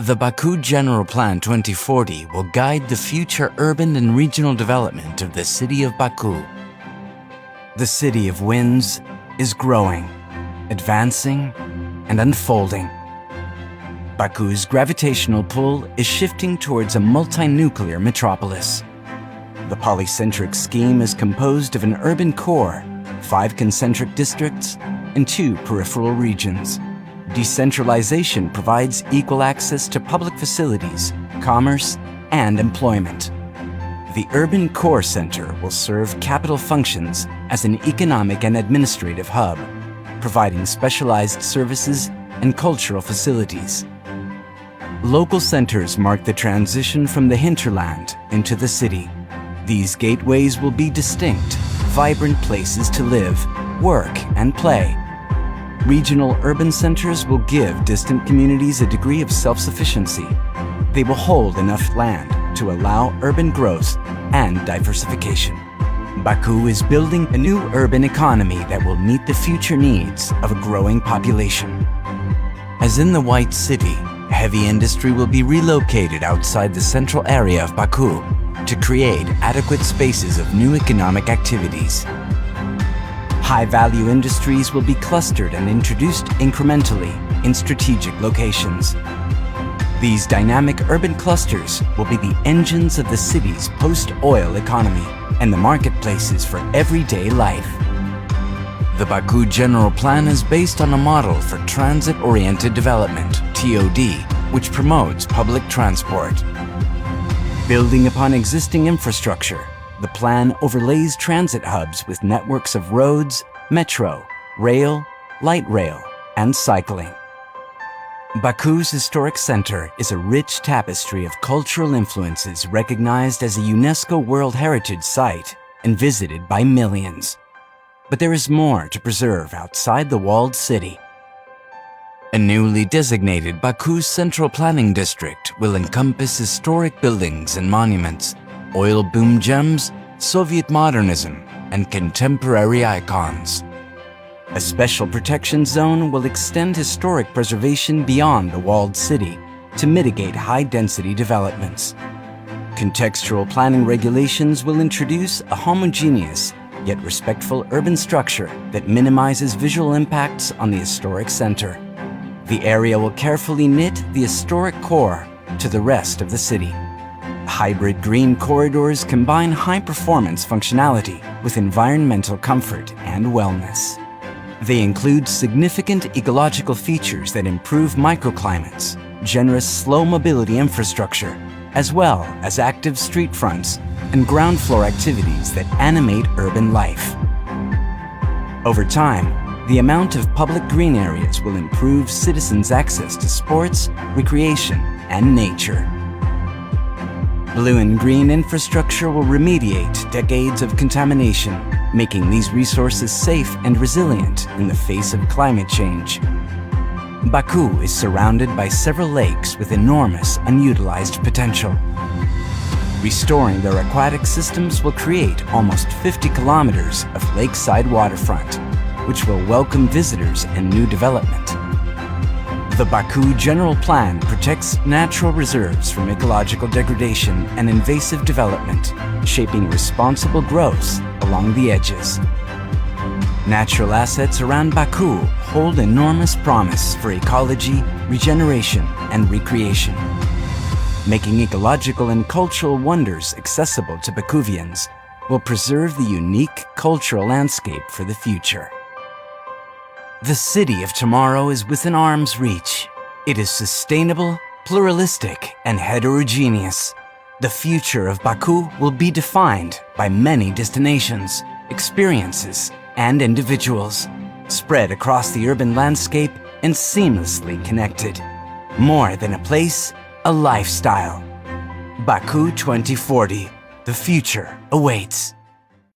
The Baku General Plan 2040 will guide the future urban and regional development of the city of Baku. The city of winds is growing, advancing, and unfolding. Baku's gravitational pull is shifting towards a multi-nuclear metropolis. The polycentric scheme is composed of an urban core, 5 concentric districts, and 2 peripheral regions. Decentralization provides equal access to public facilities, commerce, and employment. The urban core center will serve capital functions as an economic and administrative hub, providing specialized services and cultural facilities. Local centers mark the transition from the hinterland into the city. These gateways will be distinct, vibrant places to live, work, and play. Regional urban centers will give distant communities a degree of self-sufficiency. They will hold enough land to allow urban growth and diversification. Baku is building a new urban economy that will meet the future needs of a growing population. As in the White City, heavy industry will be relocated outside the central area of Baku to create adequate spaces of new economic activities. High-value industries will be clustered and introduced incrementally in strategic locations. These dynamic urban clusters will be the engines of the city's post-oil economy and the marketplaces for everyday life. The Baku General Plan is based on a model for transit-oriented development, TOD, which promotes public transport. Building upon existing infrastructure, the plan overlays transit hubs with networks of roads, metro, rail, light rail, and cycling. Baku's historic center is a rich tapestry of cultural influences recognized as a UNESCO World Heritage Site and visited by millions. But there is more to preserve outside the walled city. A newly designated Baku Central Planning District will encompass historic buildings and monuments, oil boom gems, Soviet modernism, and contemporary icons. A special protection zone will extend historic preservation beyond the walled city to mitigate high-density developments. Contextual planning regulations will introduce a homogeneous yet respectful urban structure that minimizes visual impacts on the historic center. The area will carefully knit the historic core to the rest of the city. Hybrid green corridors combine high-performance functionality with environmental comfort and wellness. They include significant ecological features that improve microclimates, generous slow mobility infrastructure, as well as active street fronts and ground floor activities that animate urban life. Over time, the amount of public green areas will improve citizens' access to sports, recreation, and nature. Blue and green infrastructure will remediate decades of contamination, making these resources safe and resilient in the face of climate change. Baku is surrounded by several lakes with enormous unutilized potential. Restoring their aquatic systems will create almost 50 kilometers of lakeside waterfront, which will welcome visitors and new development. The Baku General Plan protects natural reserves from ecological degradation and invasive development, shaping responsible growth along the edges. Natural assets around Baku hold enormous promise for ecology, regeneration, and recreation. Making ecological and cultural wonders accessible to Bakuvians will preserve the unique cultural landscape for the future. The city of tomorrow is within arm's reach. It is sustainable, pluralistic, and heterogeneous. The future of Baku will be defined by many destinations, experiences, and individuals, spread across the urban landscape and seamlessly connected. More than a place, a lifestyle. Baku 2040. The future awaits.